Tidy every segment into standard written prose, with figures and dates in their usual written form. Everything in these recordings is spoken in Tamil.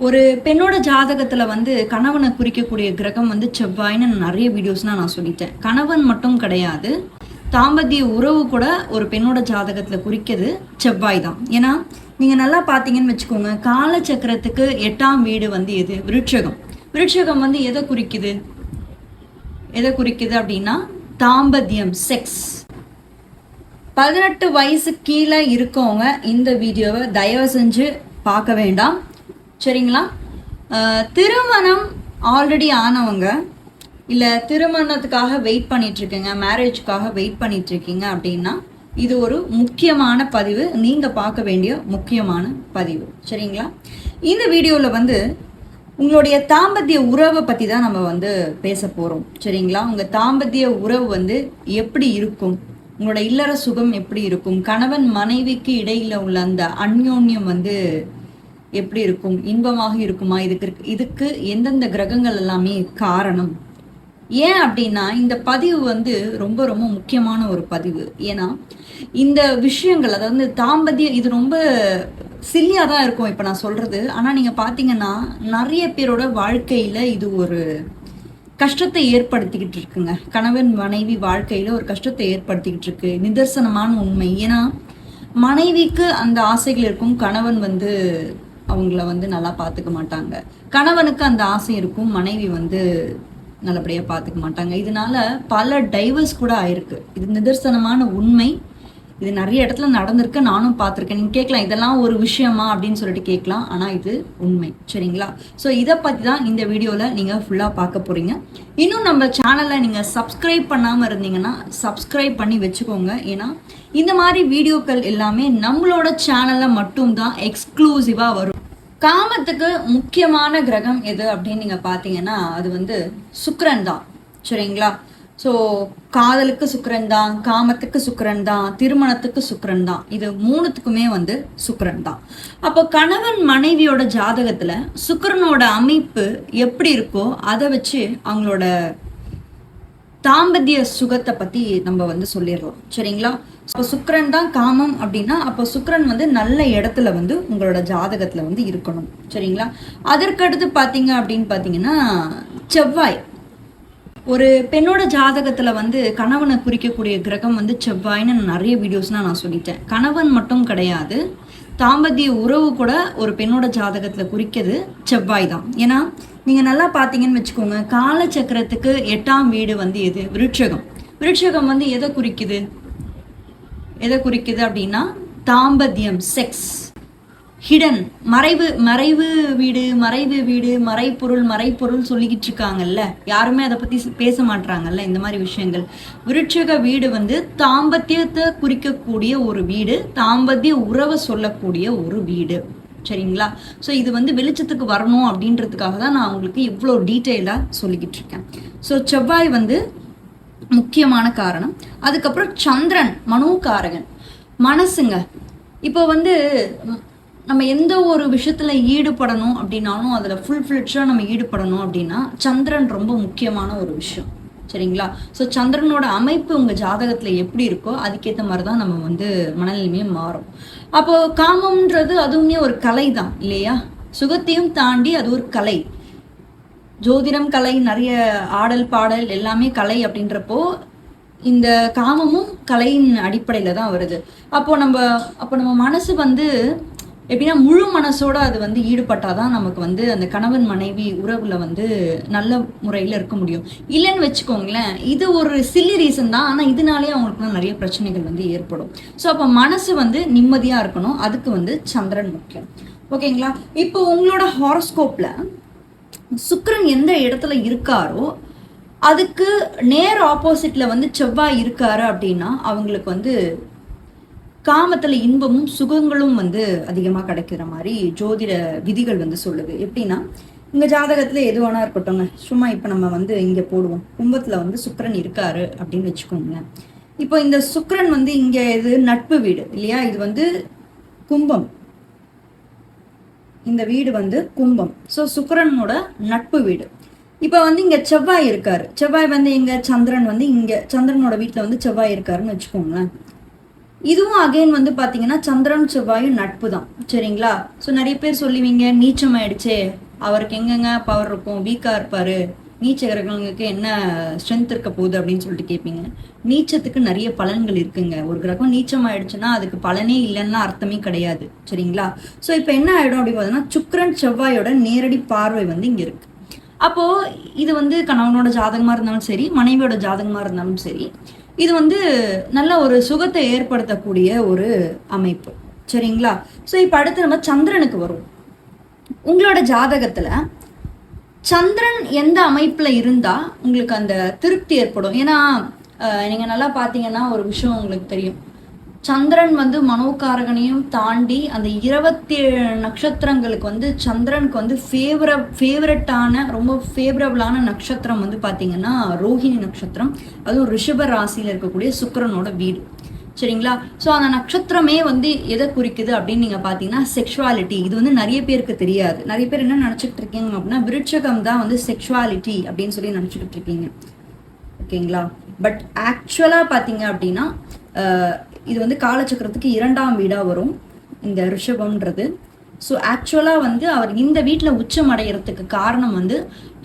ஒரு பெண்ணோட ஜாதகத்துல வந்து கணவனை குறிக்கக்கூடிய கிரகம் வந்து செவ்வாய்ன்னு நிறைய வீடியோஸ்லாம் நான் சொல்லிட்டேன். கணவன் மட்டும் கிடையாது, தாம்பத்திய உறவு கூட ஒரு பெண்ணோட ஜாதகத்துல குறிக்கிறது செவ்வாய் தான். ஏன்னா நீங்க நல்லா பார்த்தீங்கன்னு வச்சுக்கோங்க, காலச்சக்கரத்துக்கு 8ஆம் வீடு வந்து எது? விருட்சகம். விருட்சகம் வந்து எதை குறிக்குது அப்படின்னா தாம்பத்தியம், செக்ஸ். 18 வயசு கீழே இருக்கவங்க இந்த வீடியோவை தயவு செஞ்சு பார்க்க வேண்டாம், சரிங்களா? திருமணம் ஆல்ரெடி ஆனவங்க, இல்லை திருமணத்துக்காக வெயிட் பண்ணிட்டுருக்கீங்க, மேரேஜுக்காக வெயிட் பண்ணிட்டுருக்கீங்க அப்படின்னா இது ஒரு முக்கியமான பதிவு, நீங்கள் பார்க்க வேண்டிய முக்கியமான பதிவு, சரிங்களா? இந்த வீடியோவில் வந்து உங்களுடைய தாம்பத்திய உறவை பற்றி தான் நம்ம வந்து பேச போகிறோம், சரிங்களா? உங்கள் தாம்பத்திய உறவு வந்து எப்படி இருக்கும், உங்களோட இல்லற சுகம் எப்படி இருக்கும், கணவன் மனைவிக்கு இடையில உள்ள அந்த அந்யோன்யம் வந்து எப்படி இருக்கும், இன்பமாக இருக்குமா, இதுக்கு எந்தெந்த கிரகங்கள் எல்லாமே காரணம். ஏன் அப்படின்னா இந்த பதிவு வந்து ரொம்ப ரொம்ப முக்கியமான ஒரு பதிவு. ஏன்னா இந்த விஷயங்கள், அதாவது தாம்பத்தியம், இது ரொம்ப சில்லியாக தான் இருக்கும் இப்போ நான் சொல்கிறது. ஆனால் நீங்கள் பார்த்தீங்கன்னா நிறைய பேரோட வாழ்க்கையில் இது ஒரு கஷ்டத்தை ஏற்படுத்திக்கிட்டு இருக்குங்க. கணவன் மனைவி வாழ்க்கையில் ஒரு கஷ்டத்தை ஏற்படுத்திக்கிட்டு இருக்கு, நிதர்சனமான உண்மை. ஏன்னா மனைவிக்கு அந்த ஆசைகள் இருக்கும், கணவன் வந்து அவங்கள வந்து நல்லா பார்த்துக்க மாட்டாங்க. கணவனுக்கு அந்த ஆசை இருக்கும், மனைவி வந்து நல்லபடியாக பார்த்துக்க மாட்டாங்க. இதனால பல டைவர்ஸ் கூட ஆயிருக்கு. இது நிதர்சனமான உண்மை. இது நிறைய இடத்துல நடந்திருக்கு, நானும் பார்த்துருக்கேன். நீங்கள் கேட்கலாம் இதெல்லாம் ஒரு விஷயமா அப்படின்னு சொல்லிட்டு கேட்கலாம், ஆனால் இது உண்மை, சரிங்களா? ஸோ இதை பற்றி தான் இந்த வீடியோவில் நீங்கள் ஃபுல்லாக பார்க்க போகிறீங்க. இன்னும் நம்ம சேனலை நீங்கள் சப்ஸ்கிரைப் பண்ணாமல் இருந்தீங்கன்னா சப்ஸ்கிரைப் பண்ணி வச்சுக்கோங்க. ஏன்னா இந்த மாதிரி வீடியோக்கள் எல்லாமே நம்மளோட சேனலில் மட்டும்தான் எக்ஸ்க்ளூசிவாக வரும். காமத்துக்கு முக்கியமான கிரகம் எது அப்படின்னு நீங்கள் பார்த்தீங்கன்னா அது வந்து சுக்கிரன் தான், சரிங்களா? ஸோ காதலுக்கு சுக்கிரன் தான், காமத்துக்கு சுக்கிரன் தான், திருமணத்துக்கு சுக்கிரன் தான். இது மூணுத்துக்குமே வந்து சுக்கிரன் தான். அப்போ கணவன் மனைவியோட ஜாதகத்தில் சுக்கிரனோட அமைப்பு எப்படி இருக்கோ அதை வச்சு அவங்களோட தாம்பத்திய சுகத்தை பற்றி நம்ம வந்து சொல்லிடலாம், சரிங்களா? அப்போ சுக்கிரன் தான் காமம் அப்படின்னா அப்போ சுக்கிரன் வந்து நல்ல இடத்துல வந்து உங்களோட ஜாதகத்தில் வந்து இருக்கணும், சரிங்களா? அதற்கடுத்து பார்த்தீங்க அப்படின்னு பார்த்தீங்கன்னா செவ்வாய். ஒரு பெண்ணோட ஜாதகத்துல வந்து கணவனை குறிக்கக்கூடிய கிரகம் வந்து செவ்வாய்ன்னு நிறைய வீடியோஸ்லாம் நான் சொல்லிட்டேன். கணவன் மட்டும் கிடையாது, தாம்பத்திய உறவு கூட ஒரு பெண்ணோட ஜாதகத்துல குறிக்கிறது செவ்வாய் தான். ஏன்னா நீங்க நல்லா பார்த்தீங்கன்னு வச்சுக்கோங்க, காலச்சக்கரத்துக்கு 8ஆம் வீடு வந்து எது? விருட்சகம். விருட்சகம் வந்து எதை குறிக்குது அப்படின்னா தாம்பத்தியம், செக்ஸ். ஹிடன், மறைவு வீடு, மறைப்பொருள் சொல்லிக்கிட்டு இருக்காங்கல்ல, யாருமே அதை பற்றி பேச மாட்டாங்கல்ல. இந்த மாதிரி விஷயங்கள், விருட்சக வீடு வந்து தாம்பத்தியத்தை குறிக்கக்கூடிய ஒரு வீடு, தாம்பத்திய உறவை சொல்லக்கூடிய ஒரு வீடு, சரிங்களா? ஸோ இது வந்து வெளிச்சத்துக்கு வரணும் அப்படின்றதுக்காக தான் நான் உங்களுக்கு இவ்வளோ டீட்டெயிலாக சொல்லிக்கிட்டு இருக்கேன். ஸோ செவ்வாய் வந்து முக்கியமான காரணம். அதுக்கப்புறம் சந்திரன், மனோகாரகன், மனசுங்க. இப்போ வந்து நம்ம எந்த ஒரு விஷயத்துல ஈடுபடணும் அப்படின்னாலும் அதில் ஃபுல்ஃப்ளெட்ஜாக நம்ம ஈடுபடணும் அப்படின்னா சந்திரன் ரொம்ப முக்கியமான ஒரு விஷயம், சரிங்களா? ஸோ சந்திரனோட அமைப்பு உங்கள் ஜாதகத்தில் எப்படி இருக்கோ அதுக்கேற்ற மாதிரி தான் நம்ம வந்து மனநிலைமையே மாறும். அப்போது காமம்ன்றது அதுவுமே ஒரு கலை தான் இல்லையா? சுகத்தையும் தாண்டி அது ஒரு கலை. ஜோதிடம் கலை, நிறைய ஆடல் பாடல் எல்லாமே கலை அப்படின்றப்போ இந்த காமமும் கலையின் அடிப்படையில் தான் வருது. அப்போ நம்ம மனசு வந்து எப்படின்னா முழு மனசோட அது வந்து ஈடுபட்டாதான் நமக்கு வந்து அந்த கணவன் மனைவி உறவுல வந்து நல்ல முறையில் இருக்க முடியும். இல்லைன்னு வச்சுக்கோங்களேன், இது ஒரு சில்லி ரீசன் தான், ஆனால் இதனாலே அவங்களுக்கு நிறைய பிரச்சனைகள் வந்து ஏற்படும். ஸோ அப்போ மனசு வந்து நிம்மதியாக இருக்கணும், அதுக்கு வந்து சந்திரன் முக்கியம், ஓகேங்களா? இப்போ உங்களோட ஹாரோஸ்கோப்ல சுக்கிரன் எந்த இடத்துல இருக்காரோ அதுக்கு நேர் ஆப்போசிட்ல வந்து செவ்வாய் இருக்காரு அப்படின்னா அவங்களுக்கு வந்து காமத்துல இன்பமும் சுகங்களும் வந்து அதிகமாக கிடைக்கிற மாதிரி ஜோதிட விதிகள் வந்து சொல்லுது. எப்படின்னா இங்க ஜாதகத்துல எது வேணா இருக்கட்டும்ங்க, சும்மா இப்போ நம்ம வந்து இங்க போடுவோம், கும்பத்துல வந்து சுக்கிரன் இருக்காரு அப்படின்னு வச்சுக்கோங்களேன். இப்போ இந்த சுக்கிரன் வந்து இங்க இது நட்பு வீடு இல்லையா? இது வந்து கும்பம், இந்த வீடு வந்து கும்பம். ஸோ சுக்கிரனோட நட்பு வீடு. இப்போ வந்து இங்க செவ்வாய் இருக்காரு, செவ்வாய் வந்து இங்க சந்திரன் வந்து இங்க சந்திரனோட வீட்டுல வந்து செவ்வாய் இருக்காருன்னு வச்சுக்கோங்களேன். இதுவும் அகைன் வந்து பார்த்தீங்கன்னா சந்திரன் செவ்வாயும் நட்பு தான். சரிங்களா? ஸோ நிறைய பேர் சொல்லுவீங்க நீச்சம் ஆயிடுச்சே, அவருக்கு எங்கெங்க பவர் இருக்கும், வீக்காக இருப்பார், நீச்ச கிரகங்களுக்கு என்ன ஸ்ட்ரென்த் இருக்க போகுது அப்படின்னு சொல்லிட்டு கேட்பீங்க. நீச்சத்துக்கு நிறைய பலன்கள் இருக்குங்க. ஒரு கிரகம் நீச்சம் ஆயிடுச்சுன்னா அதுக்கு பலனே இல்லைன்னா அர்த்தமே கிடையாது. சரிங்களா? ஸோ இப்போ என்ன ஆயிடும் அப்படின்னு பார்த்தீங்கன்னா சுக்கிரன் செவ்வாயோட நேரடி பார்வை வந்து இங்கே இருக்கு. அப்போ இது வந்து கணவனோட ஜாதகமா இருந்தாலும் சரி, மனைவியோட ஜாதகமா இருந்தாலும் சரி, இது வந்து நல்ல ஒரு சுகத்தை ஏற்படுத்தக்கூடிய ஒரு அமைப்பு. சரிங்களா? ஸோ இப்போ அடுத்து நம்ம சந்திரனுக்கு வரும். உங்களோட ஜாதகத்துல சந்திரன் எந்த அமைப்புல இருந்தா உங்களுக்கு அந்த திருப்தி ஏற்படும்? ஏன்னா நீங்க நல்லா பாத்தீங்கன்னா ஒரு விஷயம் உங்களுக்கு தெரியும். சந்திரன் வந்து மனோகாரகனையும் தாண்டி அந்த 27 நட்சத்திரங்களுக்கு வந்து சந்திரனுக்கு வந்து ஃபேவரட்டான ரொம்ப ஃபேவரபிளான நட்சத்திரம் வந்து பார்த்தீங்கன்னா ரோஹிணி நட்சத்திரம். அதுவும் ரிஷப ராசியில் இருக்கக்கூடிய சுக்கிரனோட வீடு. சரிங்களா? ஸோ அந்த நட்சத்திரமே வந்து எதை குறிக்குது அப்படின்னு நீங்கள் பார்த்தீங்கன்னா செக்ஷுவாலிட்டி. இது வந்து நிறைய பேருக்கு தெரியாது. நிறைய பேர் என்ன நினச்சிக்கிட்டு இருக்கீங்க அப்படின்னா விருட்சகம் தான் வந்து செக்ஷுவாலிட்டி அப்படின்னு சொல்லி நினச்சிக்கிட்டு இருக்கீங்க. ஓகேங்களா? பட் ஆக்சுவலாக பார்த்தீங்க அப்படின்னா இது வந்து காலச்சக்கரத்துக்கு 2ஆம் வீடாக வரும் இந்த ரிஷபம்ன்றது. ஸோ ஆக்சுவலாக வந்து அவர் இந்த வீட்டில் உச்சம் அடைகிறதுக்கு காரணம் வந்து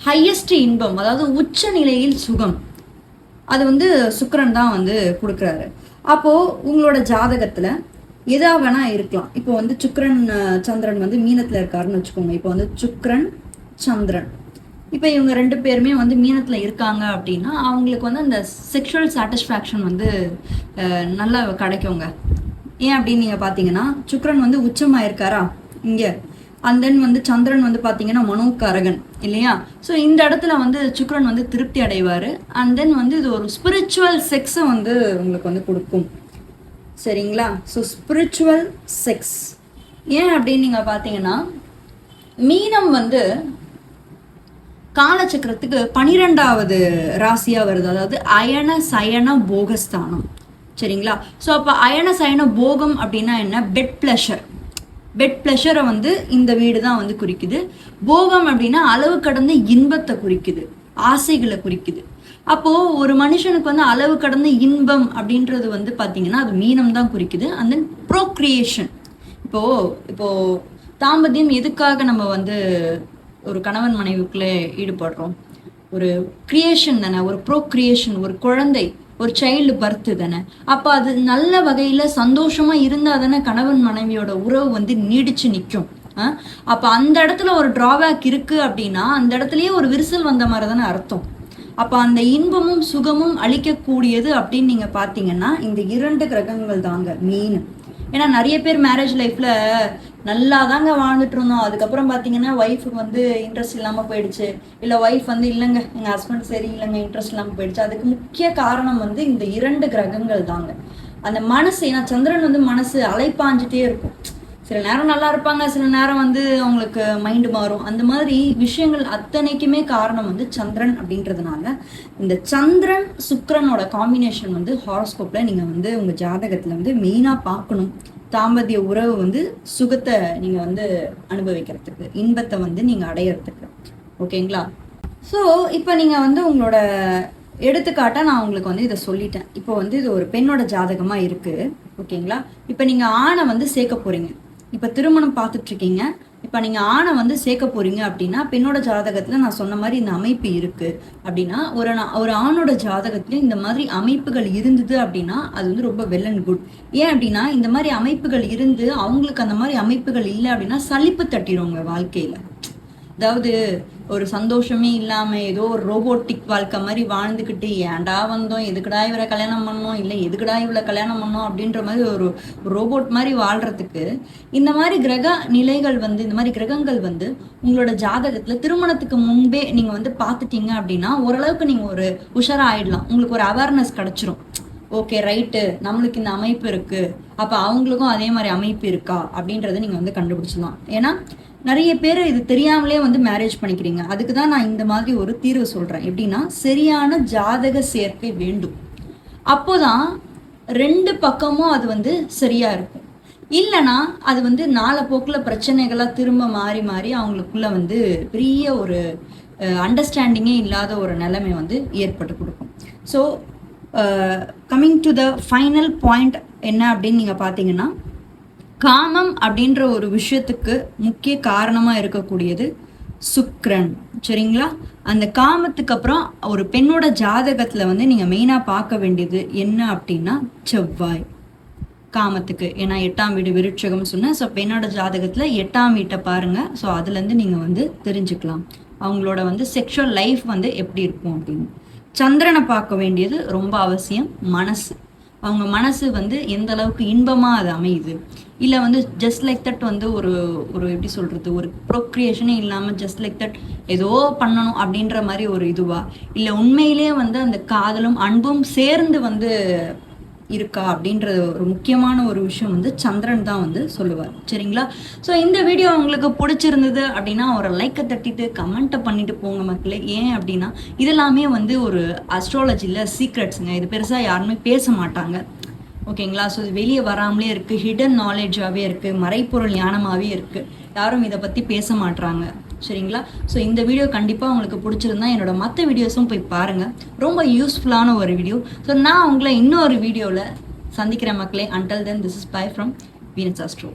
ஹையஸ்ட் இன்பம், அதாவது உச்ச நிலையில் சுகம், அது வந்து சுக்கிரன் தான் வந்து கொடுக்குறாரு. அப்போது உங்களோட ஜாதகத்தில் எதா வேணா இருக்கலாம். இப்போ வந்து சுக்கிரன் சந்திரன் வந்து மீனத்தில் இருக்காருன்னு வச்சுக்கோங்க. இப்போ வந்து சுக்கிரன் சந்திரன், இப்போ இவங்க 2 பேருமே வந்து மீனத்தில் இருக்காங்க அப்படின்னா அவங்களுக்கு வந்து அந்த செக்ஷுவல் சாட்டிஸ்ஃபேக்ஷன் வந்து நல்லா கிடைக்குங்க. ஏன் அப்படின்னு நீங்கள் பார்த்தீங்கன்னா சுக்கிரன் வந்து உச்சமாக இருக்காரா இங்கே, அண்ட் தென் வந்து சந்திரன் வந்து பார்த்தீங்கன்னா மனோகாரகன் இல்லையா? ஸோ இந்த இடத்துல வந்து சுக்கிரன் வந்து திருப்தி அடைவார். அண்ட் தென் வந்து இது ஒரு ஸ்பிரிச்சுவல் செக்ஸை வந்து உங்களுக்கு வந்து கொடுக்கும். சரிங்களா? ஸோ ஸ்பிரிச்சுவல் செக்ஸ் ஏன் அப்படின்னு நீங்கள் பார்த்தீங்கன்னா மீனம் வந்து காலச்சக்கரத்துக்கு 12வது ராசியாக வருது. அதாவது அயன சயன போகஸ்தானம். சரிங்களா? ஸோ அப்போ அயன சயன போகம் அப்படின்னா என்ன? Bed pleasure. பெட் பிளஷரை வந்து இந்த வீடு தான் வந்து குறிக்குது. போகம் அப்படின்னா அளவு கடந்த இன்பத்தை குறிக்குது, ஆசைகளை குறிக்குது. அப்போது ஒரு மனுஷனுக்கு வந்து அளவு கடந்த இன்பம் அப்படின்றது வந்து பார்த்தீங்கன்னா அது மீனம் தான் குறிக்குது. And then procreation. இப்போது தாம்பத்தியம் எதுக்காக நம்ம வந்து ஒரு கணவன் மனைவிக்குள்ளே ஈடுபடுறோம்? ஒரு கிரியேஷன் தானே, ஒரு ப்ரோக்ரியேஷன், ஒரு குழந்தை, ஒரு சைல்டு பர்த் தானே. அப்போ அது நல்ல வகையில் சந்தோஷமாக இருந்தால் தானே கணவன் மனைவியோட உறவு வந்து நீடிச்சு நிற்கும். அப்போ அந்த இடத்துல ஒரு ட்ராபேக் இருக்குது அப்படின்னா அந்த இடத்துலயே ஒரு விரிசல் வந்த மாதிரி தானே அர்த்தம். அப்போ அந்த இன்பமும் சுகமும் அளிக்கக்கூடியது அப்படின்னு நீங்கள் பார்த்தீங்கன்னா இந்த 2 கிரகங்கள் தாங்க மெயின். ஏன்னா நிறைய பேர் மேரேஜ் லைஃப்பில் நல்லா தாங்க வாழ்ந்துட்டு இருந்தோம், அதுக்கப்புறம் பார்த்தீங்கன்னா ஒய்ஃபுக்கு வந்து இன்ட்ரெஸ்ட் இல்லாமல் போயிடுச்சு, இல்லை ஒய்ஃப் வந்து இல்லைங்க எங்கள் ஹஸ்பண்ட் சரி இல்லைங்க இன்ட்ரெஸ்ட் இல்லாமல் போயிடுச்சு. அதுக்கு முக்கிய காரணம் வந்து இந்த 2 கிரகங்கள் தாங்க. அந்த மனசு, ஏன்னா சந்திரன் வந்து மனசு அலைப்பாஞ்சிட்டே இருக்கும். சில நேரம் நல்லா இருப்பாங்க, சில நேரம் வந்து அவங்களுக்கு மைண்டு மாறும். அந்த மாதிரி விஷயங்கள் அத்தனைக்குமே காரணம் வந்து சந்திரன் அப்படின்றதுனால இந்த சந்திரன் சுக்கிரனோட காம்பினேஷன் வந்து ஹாரோஸ்கோப்பில் நீங்கள் வந்து உங்கள் ஜாதகத்தில் வந்து மெயினாக பார்க்கணும். தாம்பத்திய உறவு வந்து சுகத்தை நீங்கள் வந்து அனுபவிக்கிறதுக்கு, இன்பத்தை வந்து நீங்கள் அடையிறதுக்கு. ஓகேங்களா? ஸோ இப்போ நீங்கள் வந்து உங்களோட எடுத்துக்காட்டாக நான் உங்களுக்கு வந்து இதை சொல்லிட்டேன். இப்போ வந்து இது ஒரு பெண்ணோட ஜாதகமாக இருக்குது. ஓகேங்களா? இப்போ நீங்கள் ஆணை வந்து சேர்க்க போகிறீங்க. இப்போ திருமணம் பார்த்துட்ருக்கீங்க, இப்போ நீங்கள் ஆணை வந்து சேர்க்க போகிறீங்க அப்படின்னா பெண்ணோட ஜாதகத்தில் நான் சொன்ன மாதிரி இந்த அமைப்பு இருக்குது அப்படின்னா ஒரு ஆணோட ஜாதகத்தில் இந்த மாதிரி அமைப்புகள் இருந்தது அப்படின்னா அது வந்து ரொம்ப வெல் அண்ட் குட். ஏன் அப்படின்னா இந்த மாதிரி அமைப்புகள் இருந்து அவங்களுக்கு அந்த மாதிரி அமைப்புகள் இல்லை அப்படின்னா சலிப்பு தட்டிடுவாங்க வாழ்க்கையில். அதாவது ஒரு சந்தோஷமே இல்லாமல் ஏதோ ஒரு ரோபோட்டிக் வாழ்க்கை மாதிரி வாழ்ந்துக்கிட்டு ஏன்டா வந்தோம், எதுக்குடா இவரை கல்யாணம் பண்ணோம், இல்லை எதுக்குடா இவளை கல்யாணம் பண்ணோம் அப்படின்ற மாதிரி ஒரு ரோபோட் மாதிரி வாழ்கிறதுக்கு இந்த மாதிரி கிரக நிலைகள் வந்து, இந்த மாதிரி கிரகங்கள் வந்து உங்களோட ஜாதகத்தில் திருமணத்துக்கு முன்பே நீங்கள் வந்து பார்த்துட்டீங்க அப்படின்னா ஓரளவுக்கு நீங்கள் ஒரு உஷாராக ஆகிடலாம். உங்களுக்கு ஒரு அவேர்னஸ் கிடச்சிரும். ஓகே ரைட்டு, நம்மளுக்கு இந்த அமைப்பு இருக்குது, அப்போ அவங்களுக்கும் அதே மாதிரி அமைப்பு இருக்கா அப்படின்றத நீங்கள் வந்து கண்டுபிடிச்சிடலாம். ஏன்னா நிறைய பேர் இது தெரியாமலே வந்து மேரேஜ் பண்ணிக்கிறீங்க. அதுக்கு தான் நான் இந்த மாதிரி ஒரு தீர்வு சொல்கிறேன். எப்படின்னா சரியான ஜாதக சேர்க்கை வேண்டும். அப்போதான் 2 பக்கமும் அது வந்து சரியாக இருக்கும். இல்லைனா அது வந்து நாளப்போக்கில் பிரச்சனைகளாக திரும்ப மாறி மாறி அவங்களுக்குள்ள வந்து பெரிய ஒரு அண்டர்ஸ்டாண்டிங்கே இல்லாத ஒரு நிலைமை வந்து ஏற்பட்டு கொடுக்கும். So coming to the final point என்ன அப்படின்னு நீங்கள் பார்த்தீங்கன்னா, காமம் அப்படின்ற ஒரு விஷயத்துக்கு முக்கிய காரணமாக இருக்கக்கூடியது சுக்கிரன். சரிங்களா? அந்த காமத்துக்கு அப்புறம் ஒரு பெண்ணோட ஜாதகத்தில் வந்து நீங்கள் மெயினாக பார்க்க வேண்டியது என்ன அப்படின்னா செவ்வாய். காமத்துக்கு ஏன்னா 8ஆம் வீடு விருட்சகம் சொன்னேன். ஸோ பெண்ணோட ஜாதகத்தில் 8ஆம் வீட்டை பாருங்கள். ஸோ அதுலேருந்து நீங்கள் வந்து தெரிஞ்சுக்கலாம் அவங்களோட வந்து செக்ஷுவல் லைஃப் வந்து எப்படி இருக்கும் அப்படின்னு. சந்திரனை பார்க்க வேண்டியது ரொம்ப அவசியம். மனசு, அவங்க மனசு வந்து எந்த அளவுக்கு இன்பமாக அது அமையுது, இல்லை வந்து ஜஸ்ட் லைக் தட் வந்து ஒரு ஒரு எப்படி சொல்கிறது, ஒரு ப்ரோக்ரியேஷனே இல்லாமல் ஜஸ்ட் லைக் தட் ஏதோ பண்ணணும் அப்படின்ற மாதிரி ஒரு இதுவா, இல்லை உண்மையிலே வந்து அந்த காதலும் அன்பும் சேர்ந்து வந்து இருக்கா அப்படின்றது ஒரு முக்கியமான ஒரு விஷயம் வந்து சந்திரன் தான் வந்து சொல்லுவார். சரிங்களா? ஸோ இந்த வீடியோ உங்களுக்கு பிடிச்சிருந்தது அப்படின்னா ஒரு லைக்கை தட்டிட்டு கமெண்ட்டை பண்ணிட்டு போங்க மக்களே. ஏன் அப்படின்னா இதெல்லாமே வந்து ஒரு அஸ்ட்ராலஜியில் சீக்ரெட்ஸுங்க. இது பெருசாக யாருமே பேச மாட்டாங்க. ஓகேங்களா? ஸோ இது வெளியே வராமலே இருக்குது, ஹிடன் நாலேஜாகவே இருக்குது, மறைப்பொருள் ஞானமாகவே இருக்குது. யாரும் இதை பற்றி பேச மாட்றாங்க. சரிங்களா? ஸோ இந்த வீடியோ கண்டிப்பாக உங்களுக்கு பிடிச்சிருந்தா என்னோட மற்ற வீடியோஸும் போய் பாருங்கள். ரொம்ப யூஸ்ஃபுல்லான ஒரு வீடியோ. ஸோ நான் உங்களை இன்னொரு வீடியோவில் சந்திக்கிறேன் மக்களே. Until then, this is by from Venus astro.